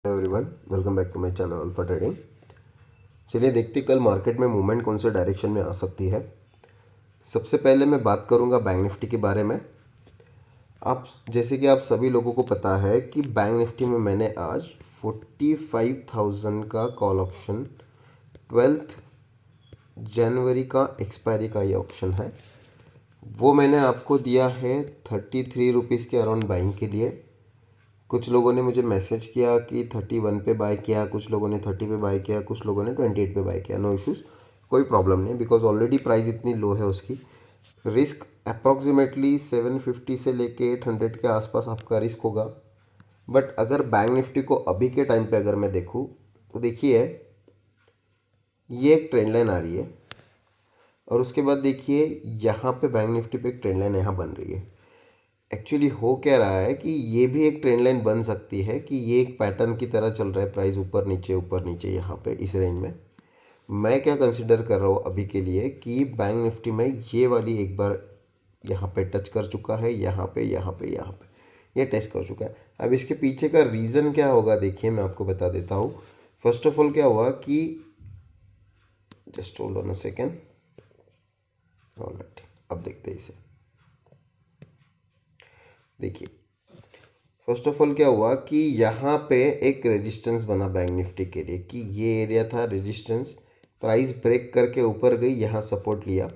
Everyone, welcome back to my channel Alpha Trading. चलिए देखते कल मार्केट में मूवमेंट कौन से डायरेक्शन में आ सकती है। सबसे पहले मैं बात करूंगा बैंक निफ्टी के बारे में। आप जैसे कि आप सभी लोगों को पता है कि बैंक निफ्टी में मैंने आज 45,000 का कॉल ऑप्शन 12 जनवरी का एक्सपायरी का ये ऑप्शन है, वो मैंने आपको दिया है 33 रुपीज़ के अराउंड बाइंग के लिए। कुछ लोगों ने मुझे मैसेज किया कि 31 पे बाय किया, कुछ लोगों ने 30 पे बाय किया, कुछ लोगों ने 28 पे बाय किया। नो इश्यूज़, कोई प्रॉब्लम नहीं, बिकॉज ऑलरेडी प्राइस इतनी लो है उसकी। रिस्क अप्रॉक्सीमेटली 750 से लेके 800 के आसपास आपका रिस्क होगा। बट अगर बैंक निफ्टी को अभी के टाइम पे अगर मैं देखूँ तो देखिए ये एक ट्रेंड लाइन आ रही है और उसके बाद देखिए यहाँ पे बैंक निफ्टी पे एक ट्रेंड लाइन यहाँ बन रही है। एक्चुअली हो क्या रहा है कि ये भी एक ट्रेंड लाइन बन सकती है कि ये एक पैटर्न की तरह चल रहा है, प्राइस ऊपर नीचे यहाँ पे इस रेंज में। मैं क्या कंसिडर कर रहा हूँ अभी के लिए कि बैंक निफ्टी में ये वाली एक बार यहाँ पे टच कर चुका है, यहाँ पे ये टेस्ट कर चुका है। अब इसके पीछे का रीज़न क्या होगा देखिए, मैं आपको बता देता हूँ। फर्स्ट ऑफ ऑल क्या हुआ कि just hold on a second. Alright, अब देखते हैं इसे। देखिए फर्स्ट ऑफ ऑल क्या हुआ कि यहाँ पे एक रेजिस्टेंस बना बैंक निफ्टी के लिए कि ये एरिया था रेजिस्टेंस, प्राइस ब्रेक करके ऊपर गई, यहाँ सपोर्ट लिया।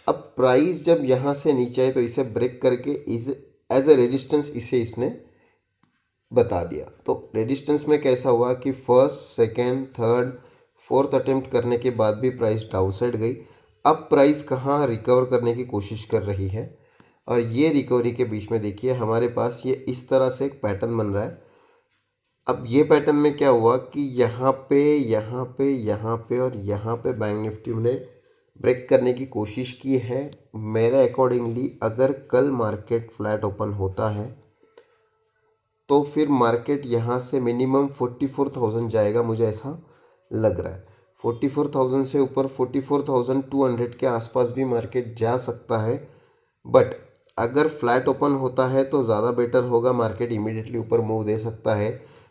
अब प्राइस जब यहाँ से नीचे आए तो इसे ब्रेक करके इज एज ए रेजिस्टेंस इसे इसने बता दिया। तो रेजिस्टेंस में कैसा हुआ कि first second third fourth attempt करने के बाद भी प्राइस डाउन साइड गई। अब प्राइस कहाँ रिकवर करने की कोशिश कर रही है और ये रिकवरी के बीच में देखिए हमारे पास ये इस तरह से एक पैटर्न बन रहा है। अब ये पैटर्न में क्या हुआ कि यहाँ पे और यहाँ पे बैंक निफ्टी ने ब्रेक करने की कोशिश की है। मेरे अकॉर्डिंगली अगर कल मार्केट फ्लैट ओपन होता है तो फिर मार्केट यहाँ से मिनिमम 44,000 जाएगा, मुझे ऐसा लग रहा है। 44,000 से ऊपर 44,200 के आसपास भी मार्केट जा सकता है। बट अगर फ्लैट ओपन होता है तो ज़्यादा बेटर होगा, मार्केट इमीडिएटली ऊपर मूव दे सकता है।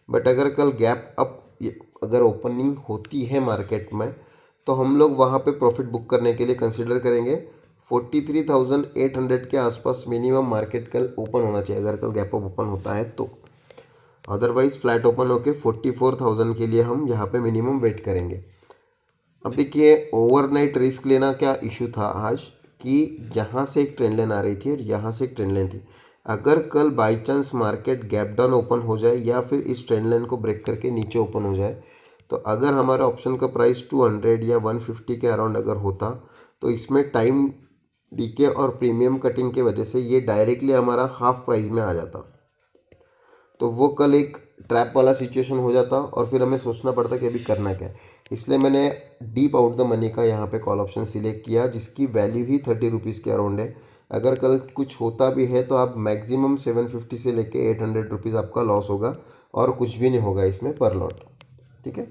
बट अगर कल गैप अप अगर ओपनिंग होती है मार्केट में तो हम लोग वहाँ पे प्रॉफिट बुक करने के लिए कंसिडर करेंगे 43,800 के आसपास मिनिमम मार्केट कल ओपन होना चाहिए अगर कल गैप अप ओपन होता है तो। अदरवाइज फ्लैट ओपन होके 44,000 के लिए हम यहाँ पे मिनिमम वेट करेंगे। अब देखिए ओवरनाइट रिस्क लेना क्या इशू था आज कि यहाँ से एक ट्रेंड लाइन आ रही थी और यहाँ से एक ट्रेंड लाइन थी। अगर कल by chance market gap down open हो जाए या फिर इस ट्रेंड लाइन को ब्रेक करके नीचे ओपन हो जाए तो अगर हमारा ऑप्शन का प्राइस 200 या 150 के अराउंड अगर होता तो इसमें टाइम डीके और प्रीमियम कटिंग के वजह से ये डायरेक्टली हमारा हाफ प्राइस में आ जाता, तो वो कल एक ट्रैप वाला सिचुएशन हो जाता और फिर हमें सोचना पड़ता कि अभी करना क्या है। इसलिए मैंने डीप आउट द मनी का यहाँ पे कॉल ऑप्शन सिलेक्ट किया जिसकी वैल्यू ही 30 रुपीज़ के अराउंड है। अगर कल कुछ होता भी है तो आप मैक्सिमम 750 से लेके 800 रुपीज़ आपका लॉस होगा और कुछ भी नहीं होगा इसमें पर लॉट। ठीक है,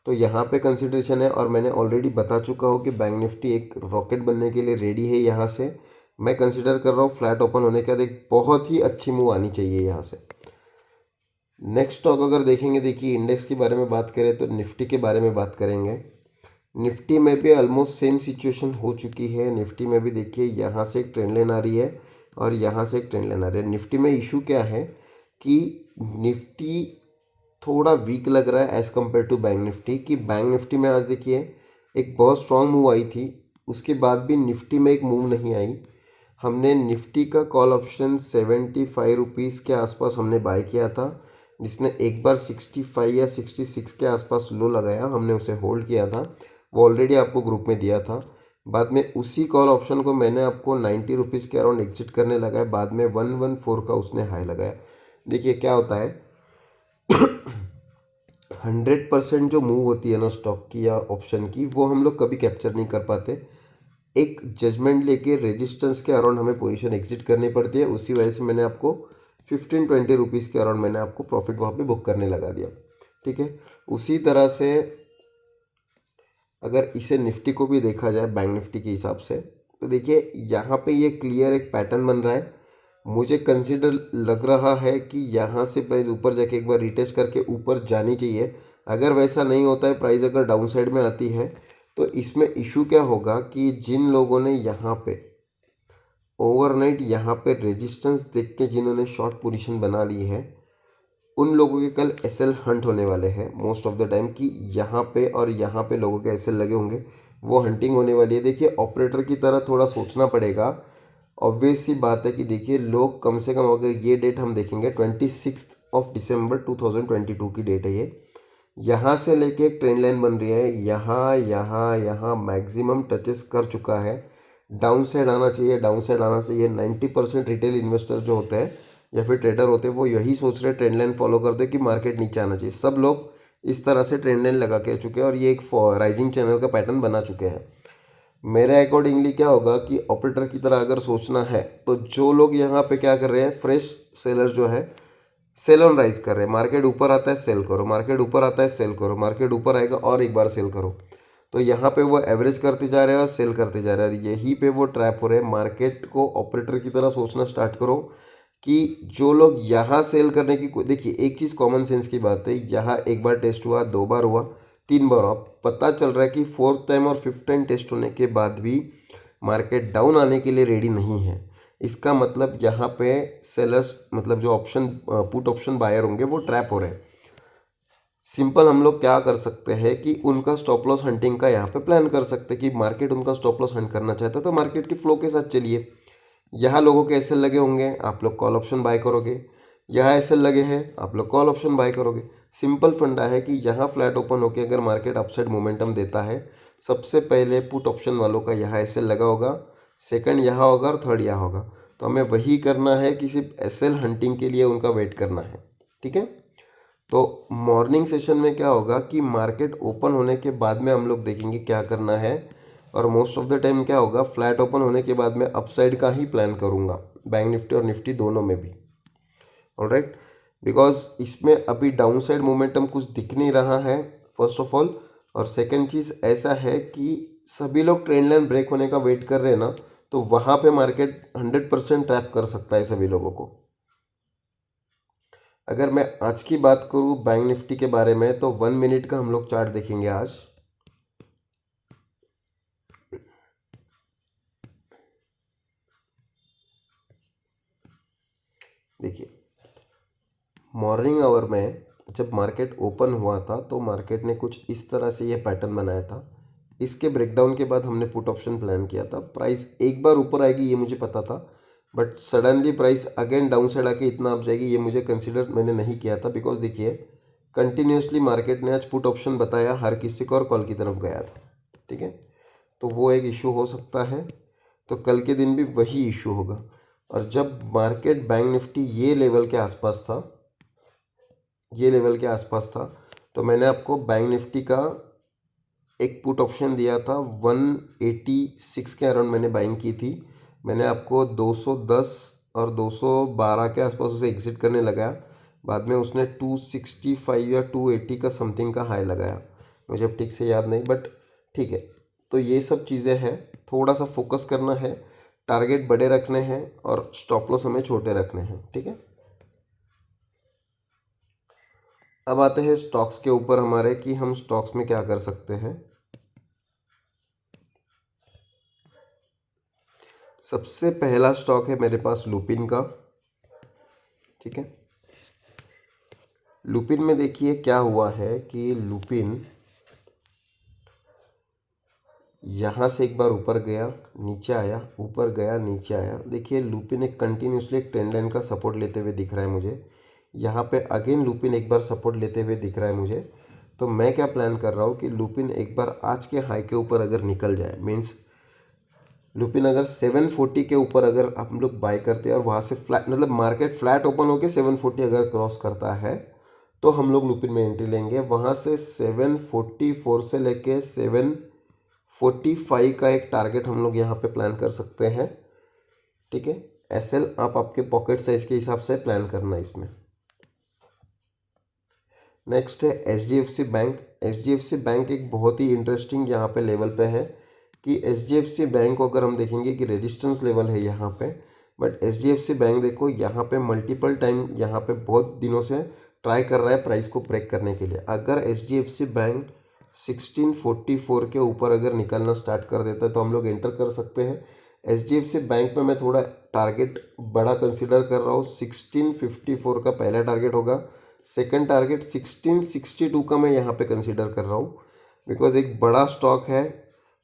तो यहाँ पे कंसिडरेशन है और मैंने ऑलरेडी बता चुका हूँ कि बैंक निफ्टी एक रॉकेट बनने के लिए रेडी है। यहाँ से मैं कंसिडर कर रहा हूँ फ्लैट ओपन होने के बाद एक बहुत ही अच्छी मूव आनी चाहिए यहाँ से। नेक्स्ट स्टॉक अगर देखेंगे, देखिए इंडेक्स के बारे में बात करें तो निफ्टी के बारे में बात करेंगे। निफ्टी में भी ऑलमोस्ट सेम सिचुएशन हो चुकी है। निफ्टी में भी देखिए यहाँ से एक ट्रेंड लाइन आ रही है और यहाँ से एक ट्रेंड लाइन आ रही है। निफ्टी में इशू क्या है कि निफ्टी थोड़ा वीक लग रहा है as compared to bank Nifty. कि बैंक निफ्टी में आज देखिए एक बहुत स्ट्रॉन्ग मूव आई थी, उसके बाद भी निफ्टी में एक मूव नहीं आई। हमने निफ्टी का कॉल ऑप्शन 75 रुपीज़ के आसपास हमने बाय किया था, जिसने एक बार 65 या 66 के आसपास लो लगाया, हमने उसे होल्ड किया था। वो ऑलरेडी आपको ग्रुप में दिया था। बाद में उसी कॉल ऑप्शन को मैंने आपको 90 रुपीज़ के अराउंड एग्जिट करने लगाया, बाद में 114 का उसने हाई लगाया। देखिए क्या होता है 100% जो मूव होती है ना स्टॉक की या ऑप्शन की, वो हम लोग कभी कैप्चर नहीं कर पाते। एक जजमेंट लेके रेजिस्टेंस के अराउंड हमें पोजीशन एग्जिट करनी पड़ती है। उसी वजह से मैंने आपको 15-20 रुपीज़ के अराउंड मैंने आपको प्रॉफिट वहाँ पे बुक करने लगा दिया। ठीक है, उसी तरह से अगर इसे निफ्टी को भी देखा जाए बैंक निफ्टी के हिसाब से तो देखिए यहाँ पे ये क्लियर एक पैटर्न बन रहा है। मुझे कंसिडर लग रहा है कि यहाँ से प्राइस ऊपर जाके एक बार रिटेस्ट करके ऊपर जानी चाहिए। अगर वैसा नहीं होता है, प्राइस अगर डाउन साइड में आती है, तो इसमें इशू क्या होगा कि जिन लोगों ने यहाँ पे ओवरनाइट यहाँ पे रेजिस्टेंस देख के जिन्होंने शॉर्ट पोजीशन बना ली है, उन लोगों के कल एसएल हंट होने वाले हैं मोस्ट ऑफ द टाइम, कि यहाँ पे और यहाँ पे लोगों के एसएल लगे होंगे, वो हंटिंग होने वाली है। देखिए ऑपरेटर की तरह थोड़ा सोचना पड़ेगा। ऑब्वियस सी बात है कि देखिए लोग कम से कम, अगर ये डेट हम देखेंगे 26 दिसंबर 2022 की डेट है ये, यहाँ से लेके एक ट्रेंड लाइन बन रही है, यहाँ यहाँ यहाँ मैक्सिमम टचेस कर चुका है। डाउन साइड आना चाहिए, डाउन साइड आना चाहिए। 90% रिटेल इन्वेस्टर्स जो होते हैं या फिर ट्रेडर होते हैं, वो यही सोच रहे हैं, ट्रेंड लाइन फॉलो करते हैं कि मार्केट नीचे आना चाहिए। सब लोग इस तरह से ट्रेंड लाइन लगा के चुके हैं और ये एक राइजिंग चैनल का पैटर्न बना चुके हैं। मेरे अकॉर्डिंगली क्या होगा कि ऑपरेटर की तरह अगर सोचना है, तो जो लोग यहाँ पे क्या कर रहे हैं, फ्रेश सेलर जो है सेल ऑन राइज कर रहे हैं। मार्केट ऊपर आता है सेल करो, मार्केट ऊपर आता है सेल करो, मार्केट ऊपर आएगा और एक बार सेल करो। तो यहाँ पे वो एवरेज करते जा रहे हैं और सेल करते जा रहे हैं, यहीं पे वो ट्रैप हो रहे हैं। मार्केट को ऑपरेटर की तरह सोचना स्टार्ट करो कि जो लोग यहाँ सेल करने की, देखिए एक चीज़ कॉमन सेंस की बात है, यहाँ एक बार टेस्ट हुआ, 2 बार हुआ, 3 बार हुआ, पता चल रहा है कि 4th टाइम और 5th टाइम टेस्ट होने के बाद भी मार्केट डाउन आने के लिए रेडी नहीं है। इसका मतलब यहाँ पे सेलर्स, मतलब जो ऑप्शन पुट ऑप्शन बायर होंगे, वो ट्रैप हो रहे हैं। सिंपल हम लोग क्या कर सकते हैं कि उनका स्टॉप लॉस हंटिंग का यहाँ पे प्लान कर सकते हैं कि मार्केट उनका स्टॉप लॉस हंट करना चाहता है, तो मार्केट के फ्लो के साथ चलिए। यहाँ लोगों के एसएल लगे होंगे, आप लोग कॉल ऑप्शन बाय करोगे। यहाँ एसएल लगे हैं, आप लोग कॉल ऑप्शन बाय करोगे। सिंपल फंडा है कि यहाँ फ्लैट ओपन होकर अगर मार्केट अपसाइड मोमेंटम देता है, सबसे पहले पुट ऑप्शन वालों का यहाँ एसएल लगा होगा, सेकंड यहाँ होगा और थर्ड यहाँ होगा। तो हमें वही करना है कि सिर्फ एसएल हंटिंग के लिए उनका वेट करना है, ठीक है। तो मॉर्निंग सेशन में क्या होगा कि मार्केट ओपन होने के बाद में हम लोग देखेंगे क्या करना है, और मोस्ट ऑफ द टाइम क्या होगा, फ्लैट ओपन होने के बाद में अपसाइड का ही प्लान करूंगा, बैंक निफ्टी और निफ्टी दोनों में भी। ऑलराइट, बिकॉज इसमें अभी डाउन साइड मोमेंटम कुछ दिख नहीं रहा है, फर्स्ट ऑफ ऑल। और सेकंड चीज़ ऐसा है कि सभी लोग ट्रेंड लाइन ब्रेक होने का वेट कर रहे हैं ना, तो वहाँ पे मार्केट 100% ट्रैप कर सकता है सभी लोगों को। अगर मैं आज की बात करूँ बैंक निफ्टी के बारे में, तो 1 मिनट का हम लोग चार्ट देखेंगे आज। देखिए मॉर्निंग आवर में जब मार्केट ओपन हुआ था, तो मार्केट ने कुछ इस तरह से ये पैटर्न बनाया था। इसके ब्रेकडाउन के बाद हमने पुट ऑप्शन प्लान किया था। प्राइस एक बार ऊपर आएगी ये मुझे पता था, but suddenly price again down side आके इतना अप जाएगी ये मुझे कंसिडर मैंने नहीं किया था। बिकॉज देखिए कंटिन्यूसली मार्केट ने आज पुट ऑप्शन बताया, हर किसी को और कॉल की तरफ गया था, ठीक है। तो वो एक इशू हो सकता है, तो कल के दिन भी वही इशू होगा। और जब मार्केट बैंक निफ्टी ये लेवल के आसपास था, ये लेवल के आसपास था, तो मैंने आपको बैंक निफ्टी का एक पुट ऑप्शन दिया था 186 के अराउंड मैंने बाइंग की थी। मैंने आपको 210 और 212 के आसपास उसे एग्जिट करने लगाया। बाद में उसने 265 या 280 का समथिंग का हाई लगाया, मुझे अब ठीक से याद नहीं, बट ठीक है। तो ये सब चीज़ें हैं, थोड़ा सा फोकस करना है, टारगेट बड़े रखने हैं और स्टॉप लॉस हमें छोटे रखने हैं, ठीक है। अब आते हैं स्टॉक्स के ऊपर हमारे, कि हम स्टॉक्स में क्या कर सकते हैं। सबसे पहला स्टॉक है मेरे पास लुपिन का, ठीक है। लुपिन में देखिए क्या हुआ है कि लुपिन यहाँ से एक बार ऊपर गया, नीचे आया, ऊपर गया, नीचे आया। देखिए लुपिन एक कंटिन्यूसली एक ट्रेंड लाइन का सपोर्ट लेते हुए दिख रहा है मुझे। यहाँ पे अगेन लुपिन एक बार सपोर्ट लेते हुए दिख रहा है मुझे। तो मैं क्या प्लान कर रहा हूँ कि लुपिन एक बार आज के हाई के ऊपर अगर निकल जाए, मीन्स लुपिन अगर 740 के ऊपर अगर हम लोग बाय करते हैं और वहाँ से फ्लैट, मतलब मार्केट फ्लैट ओपन होकर 740 अगर क्रॉस करता है, तो हम लोग लुपिन में एंट्री लेंगे। वहाँ से 744 से लेके 745 का एक टारगेट हम लोग यहाँ पे प्लान कर सकते हैं, ठीक है। एसएल आप आपके पॉकेट साइज के हिसाब से प्लान करना इसमें। नेक्स्ट है एचडीएफसी बैंक। एचडीएफसी बैंक एक बहुत ही इंटरेस्टिंग यहाँ पे लेवल पे है, कि एचडीएफसी बैंक को अगर हम देखेंगे कि रेजिस्टेंस लेवल है यहाँ पे बट HDFC बैंक देखो यहाँ पे मल्टीपल टाइम यहाँ पे बहुत दिनों से ट्राई कर रहा है प्राइस को ब्रेक करने के लिए। अगर HDFC बैंक 1644 के ऊपर अगर निकलना स्टार्ट कर देता है तो हम लोग एंटर कर सकते हैं। HDFC बैंक में मैं थोड़ा टारगेट बड़ा कंसिडर कर रहा हूँ। 1654 का पहला टारगेट होगा, सेकंड टारगेट 1662 का मैं यहाँ पे कंसिडर कर रहा हूँ, बिकॉज एक बड़ा स्टॉक है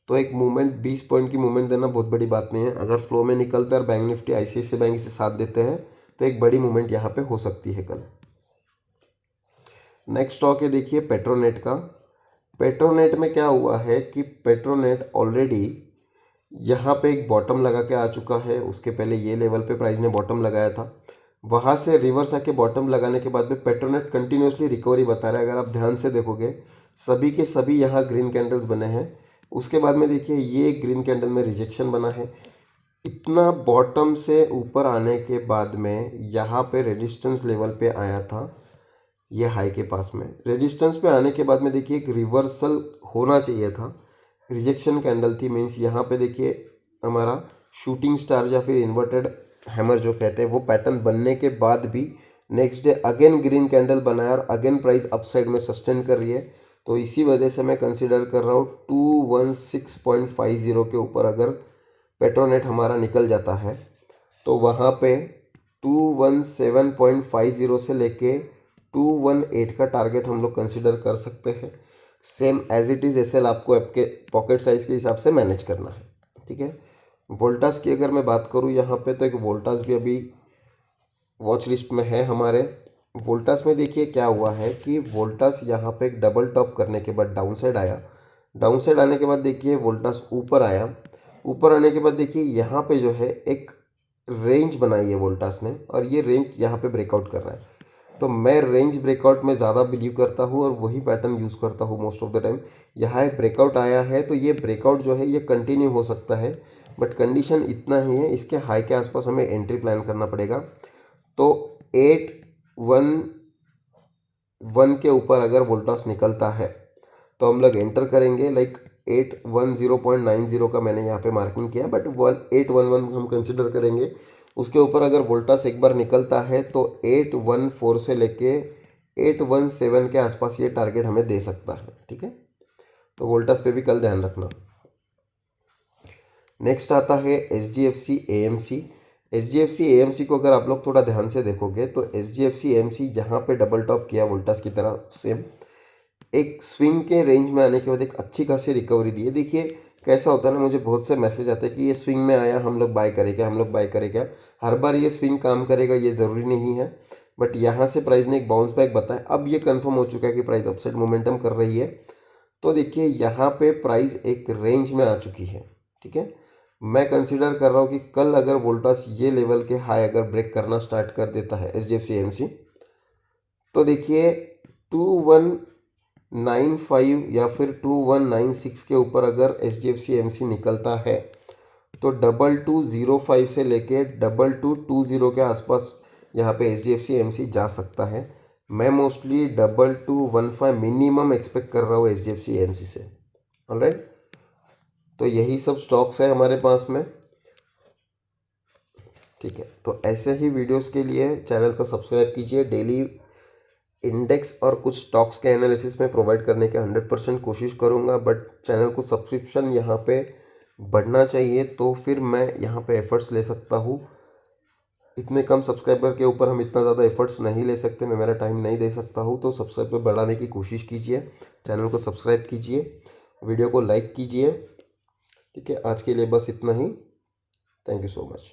तो एक मूवमेंट 20 पॉइंट की मूवमेंट देना बहुत बड़ी बात नहीं है। अगर फ्लो में निकलता है और बैंक निफ्टी ICICI बैंक इसे साथ देते हैं तो एक बड़ी मूवमेंट यहाँ पे हो सकती है कल। नेक्स्ट स्टॉक है देखिए पेट्रोनेट का। पेट्रोनेट में क्या हुआ है कि पेट्रोनेट ऑलरेडी यहाँ पे एक बॉटम लगा के आ चुका है। उसके पहले ये लेवल पे प्राइस ने बॉटम लगाया था, वहाँ से रिवर्स आके बॉटम लगाने के बाद में पेट्रोनेट कंटिन्यूसली रिकवरी बता रहा है। अगर आप ध्यान से देखोगे सभी के सभी यहाँ ग्रीन कैंडल्स बने हैं। उसके बाद में देखिए ये ग्रीन कैंडल में रिजेक्शन बना है। इतना बॉटम से ऊपर आने के बाद में यहाँ पे रेजिस्टेंस लेवल पे आया था, ये हाई के पास में रेजिस्टेंस पे आने के बाद में देखिए एक रिवर्सल होना चाहिए था, रिजेक्शन कैंडल थी। मीन्स यहाँ पे देखिए हमारा शूटिंग स्टार या फिर इन्वर्टेड हैमर जो कहते हैं वो पैटर्न बनने के बाद भी next day again green candle बनाया और अगेन प्राइस अपसाइड में सस्टेन कर रही है। तो इसी वजह से मैं कंसिडर कर रहा हूँ 216.50 के ऊपर अगर पेट्रोनेट हमारा निकल जाता है तो वहाँ पे 217.50 से लेके 218 का टारगेट हम लोग कंसिडर कर सकते हैं। Same as it is SL आपको आपके पॉकेट साइज़ के हिसाब से मैनेज करना है, ठीक है। वोल्टास की अगर मैं बात करूँ यहाँ पे तो एक वोल्टास भी अभी वॉच लिस्ट में है हमारे। वोल्टास में देखिए क्या हुआ है कि वोल्टास यहाँ पे एक डबल टॉप करने के बाद डाउन साइड आया। डाउन साइड आने के बाद देखिए वोल्टास ऊपर आया। ऊपर आने के बाद देखिए यहाँ पे जो है एक रेंज बनाई है वोल्टास ने और ये रेंज यहाँ पे ब्रेकआउट कर रहा है। तो मैं रेंज ब्रेकआउट में ज़्यादा बिलीव करता हूँ और वही पैटर्न यूज़ करता हूँ मोस्ट ऑफ द टाइम। यहाँ एक ब्रेकआउट आया है तो ये ब्रेकआउट जो है ये कंटिन्यू हो सकता है, बट कंडीशन इतना ही है इसके हाई के आसपास हमें एंट्री प्लान करना पड़ेगा। तो 811 के ऊपर अगर वोल्टास निकलता है तो हम लोग एंटर करेंगे। लाइक 810.90 का मैंने यहाँ पे मार्किंग किया, बट 811 हम कंसिडर करेंगे। उसके ऊपर अगर वोल्टास एक बार निकलता है तो 814 से लेके 817 के आसपास ये टारगेट हमें दे सकता है, ठीक है। तो वोल्टास पे भी कल ध्यान रखना। नेक्स्ट आता है HDFC AMC। HDFC AMC को अगर आप लोग थोड़ा ध्यान से देखोगे तो HDFC AMC यहाँ पे डबल टॉप किया वोल्टास की तरह सेम एक स्विंग के रेंज में आने के बाद एक अच्छी खासी रिकवरी दी है। देखिए कैसा होता है ना, मुझे बहुत से मैसेज आते हैं कि ये स्विंग में आया हम लोग बाय करेंगे, हम लोग बाय करेंगे। हर बार ये स्विंग काम करेगा ये ज़रूरी नहीं है, बट यहाँ से प्राइस ने एक बाउंस बैक बताया। अब ये कंफर्म हो चुका है कि प्राइस अपसाइड मोमेंटम कर रही है। तो देखिए यहाँ पे प्राइस एक रेंज में आ चुकी है, ठीक है। मैं कंसिडर कर रहा हूँ कि कल अगर वोल्टास ये लेवल के हाई अगर ब्रेक करना स्टार्ट कर देता है HDFC AMC तो देखिए 2195 या फिर 2196 के ऊपर अगर HDFC AMC निकलता है तो 2205 से लेके 2220 के आसपास यहाँ पे HDFC AMC जा सकता है। मैं मोस्टली 2215 मिनिमम एक्सपेक्ट कर रहा हूँ HDFC AMC से। ऑलराइट, तो यही सब स्टॉक्स है हमारे पास में, ठीक है। तो ऐसे ही वीडियोस के लिए चैनल को सब्सक्राइब कीजिए। डेली इंडेक्स और कुछ स्टॉक्स के एनालिसिस में प्रोवाइड करने के 100% कोशिश करूंगा, बट चैनल को सब्सक्रिप्शन यहाँ पे बढ़ना चाहिए तो फिर मैं यहाँ पे एफर्ट्स ले सकता हूँ। इतने कम सब्सक्राइबर के ऊपर हम इतना ज़्यादा एफर्ट्स नहीं ले सकते, मैं मेरा टाइम नहीं दे सकता हूँ। तो सब्सक्राइबर बढ़ाने की कोशिश कीजिए, चैनल को सब्सक्राइब कीजिए, वीडियो को लाइक कीजिए, ठीक है। आज के लिए बस इतना ही। Thank you so much.